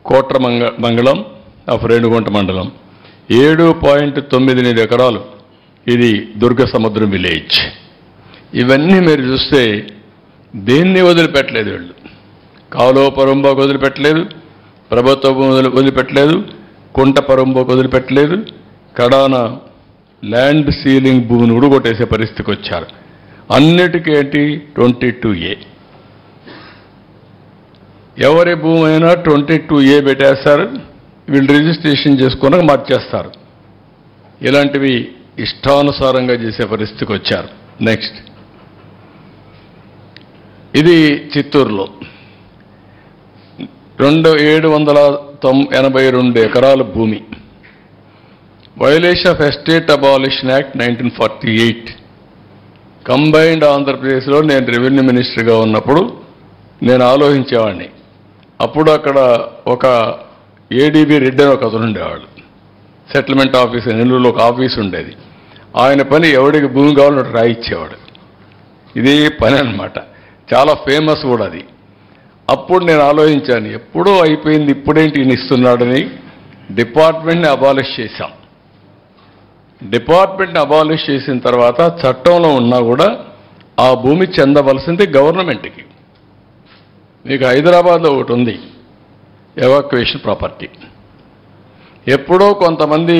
కోట్ర మంగళం ఆఫ్ రేణుగుంట మండలం. 7.98 ఎకరాలు ఇది దుర్గ సముద్రం విలేజ్. ఇవన్నీ మీరు చూస్తే దేన్ని వదిలిపెట్టలేదు వీళ్ళు. కాలువ పరంబోకు వదిలిపెట్టలేదు, ప్రభుత్వం వదిలిపెట్టలేదు, కుంట పరంబోకు వదిలిపెట్టలేదు, కడాన ల్యాండ్ సీలింగ్ భూమిని ఉడగొట్టేసే పరిస్థితికి వచ్చారు. అన్నిటికీ ఏంటి 22A. ఎవరి భూమి అయినా 22A పెట్టేస్తారు, వీళ్ళు రిజిస్ట్రేషన్ చేసుకున్నాక మార్చేస్తారు. ఇలాంటివి ఇష్టానుసారంగా చేసే పరిస్థితికి వచ్చారు. నెక్స్ట్, ఇది చిత్తూరులో 782 ఎకరాల భూమి. Violation of estate abolition act 1948. Combined ఆంధ్రప్రదేశ్లో నేను రెవెన్యూ మినిస్టర్గా ఉన్నప్పుడు నేను ఆలోచించేవాడిని. అప్పుడు అక్కడ ఒక ఏడీబీ రెడ్డి అని ఒక అతను ఉండేవాడు. సెటిల్మెంట్ ఆఫీస్ నెల్లూరులో ఒక ఆఫీస్ ఉండేది. ఆయన పని ఎవడికి భూమి కావాలో రాయిచ్చేవాడు. ఇదే పని అన్నమాట. చాలా ఫేమస్ కూడా అది. అప్పుడు నేను ఆలోచించాను, ఎప్పుడో అయిపోయింది, ఇప్పుడేంటి ఈయన ఇస్తున్నాడని డిపార్ట్మెంట్ని అబాలిష్ చేశాం. డిపార్ట్మెంట్ని అబాలిష్ చేసిన తర్వాత చట్టంలో ఉన్నా కూడా ఆ భూమి చెందవలసింది గవర్నమెంట్కి. మీకు హైదరాబాద్లో ఒకటి ఉంది, ఎవాక్యుయేషన్ ప్రాపర్టీ. ఎప్పుడో కొంతమంది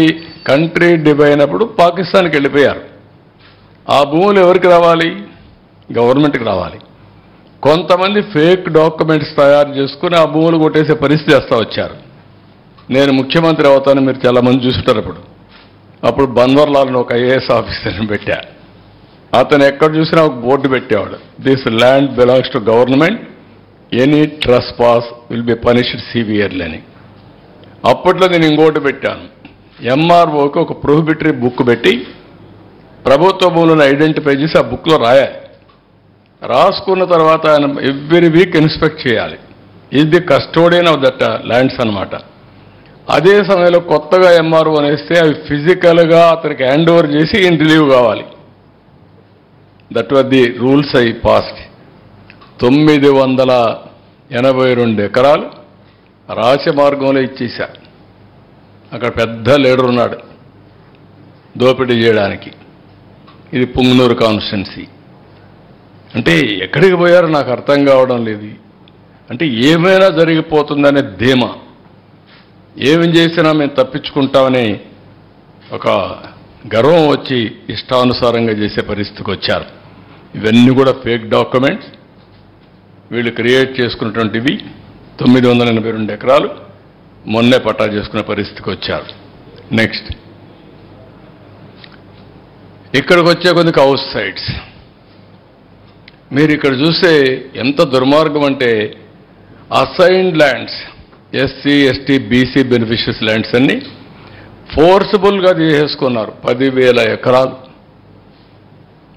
కంట్రీ డివైడ్ అయినప్పుడు పాకిస్తాన్కి వెళ్ళిపోయారు. ఆ భూములు ఎవరికి రావాలి? గవర్నమెంట్కి రావాలి. కొంతమంది ఫేక్ డాక్యుమెంట్స్ తయారు చేసుకుని ఆ భూములు కొట్టేసే పరిస్థితి చేస్తూ వచ్చారు. నేను ముఖ్యమంత్రి అవుతాను, మీరు చాలామంది చూసుంటారు. అప్పుడు బన్వర్లాల్ని ఒక ఐఏఎస్ ఆఫీసర్ని పెట్టా. అతను ఎక్కడ చూసినా ఒక బోర్డు పెట్టేవాడు, this land belongs to government, any trespass will be punished severely అని. అప్పట్లో నేను ఇంకోటి పెట్టాను, ఎంఆర్ఓకి ఒక ప్రొహిబిటరీ బుక్ పెట్టి ప్రభుత్వ భూములను ఐడెంటిఫై చేసి ఆ బుక్లో రాయాలి. రాసుకున్న తర్వాత ఆయన ఎవ్రీ వీక్ ఇన్స్పెక్ట్ చేయాలి. Is the custodian of that lands అన్నమాట. అదే సమయంలో కొత్తగా ఎంఆర్ఓ అనేస్తే అవి ఫిజికల్గా అతనికి హ్యాండ్ ఓవర్ చేసి ఈయన రిలీవ్ కావాలి. That was the rules I passed. 982 ఎకరాలు రాచమార్గంలో ఇచ్చేశారు. అక్కడ పెద్ద లీడర్ ఉన్నాడు దోపిడీ చేయడానికి. ఇది పుంగనూరు కాన్స్టిట్యున్సీ. అంటే ఎక్కడికి పోయారో నాకు అర్థం కావడం లేదు. అంటే ఏమైనా జరిగిపోతుందనే ధీమా, ఏమి చేసినా మేము తప్పించుకుంటామని ఒక గర్వం వచ్చి ఇష్టానుసారంగా చేసే పరిస్థితికి వచ్చారు. ఇవన్నీ కూడా ఫేక్ డాక్యుమెంట్స్ వీళ్ళు క్రియేట్ చేసుకున్నటువంటివి. 982 ఎకరాలు మొన్నే పట్టా చేసుకునే పరిస్థితికి వచ్చారు. నెక్స్ట్, ఇక్కడికి వచ్చే కొద్దిగా హౌస్ సైట్స్ మీరు ఇక్కడ చూస్తే ఎంత దుర్మార్గం అంటే, assigned lands, SC ST BC beneficiaries lands అన్ని ఫోర్సిబుల్గా తీసేసుకున్నారు. 10,000 ఎకరాలు.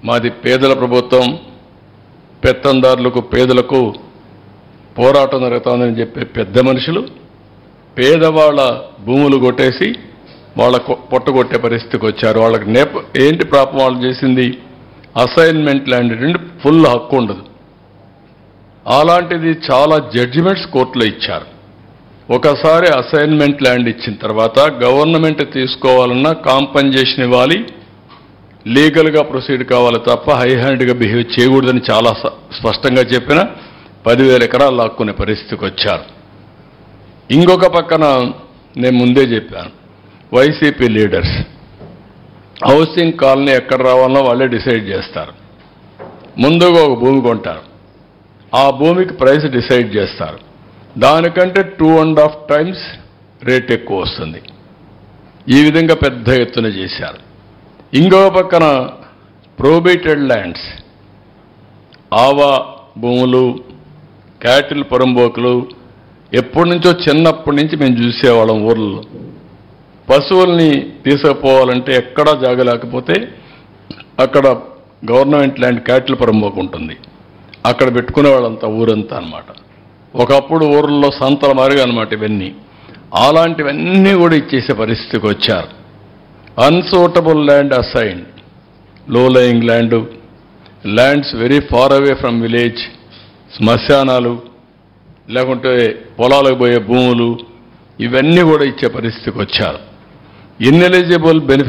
మాది పేదల ప్రభుత్వం, పెత్తందారులకు పేదలకు పోరాటం జరుగుతుందని చెప్పే పెద్ద మనుషులు పేదవాళ్ళ భూములు కొట్టేసి వాళ్ళ పొట్టగొట్టే పరిస్థితికి వచ్చారు. వాళ్ళకి ఏంటి పాపం వాళ్ళు చేసింది? అసైన్మెంట్ ల్యాండ్ నుండి ఫుల్ హక్కు ఉండదు. అలాంటిది చాలా జడ్జిమెంట్స్ కోర్టులో ఇచ్చారు. ఒకసారి అసైన్మెంట్ ల్యాండ్ ఇచ్చిన తర్వాత గవర్నమెంట్ తీసుకోవాలన్నా కాంపన్సేషన్ ఇవ్వాలి, లీగల్గా ప్రొసీడ్ కావాలి తప్ప హై హ్యాండ్గా బిహేవ్ చేయకూడదని చాలా స్పష్టంగా చెప్పిన 10,000 ఎకరాలు లాక్కునే పరిస్థితికి వచ్చారు. ఇంకొక పక్కన నేను ముందే చెప్పాను, వైసీపీ లీడర్స్ హౌసింగ్ కాలనీ ఎక్కడ రావాలనో వాళ్ళే డిసైడ్ చేస్తారు. ముందుగా ఒక భూమి కొంటారు, ఆ భూమికి ప్రైస్ డిసైడ్ చేస్తారు. దానికంటే 2.5 times రేట్ ఎక్కువ వస్తుంది. ఈ విధంగా పెద్ద ఎత్తున చేశారు. ఇంకొక పక్కన ప్రొహిబిటెడ్ ల్యాండ్స్, ఆవా భూములు, క్యాటిల్ పరంబోకులు ఎప్పటి నుంచో చిన్నప్పటి నుంచి మేము చూసేవాళ్ళం. ఊర్లలో పశువుల్ని తీసుకుపోవాలంటే ఎక్కడా జాగలేకపోతే అక్కడ గవర్నమెంట్ ల్యాండ్ క్యాటిల్ పరంబోకు ఉంటుంది, అక్కడ పెట్టుకునే వాళ్ళంతా ఊరంతా అనమాట. ఒకప్పుడు ఊర్లలో సంతల మారిగా అనమాట ఇవన్నీ. అలాంటివన్నీ కూడా ఇచ్చేసే పరిస్థితికి వచ్చారు. Unsuitable land assigned, low lying land, lands very far away from village, శ్మశానాలు, లేకుంటే పొలాలకు పోయే భూములు, ఇవన్నీ కూడా ఇచ్చే పరిస్థితికి వచ్చారు. Ineligible benefit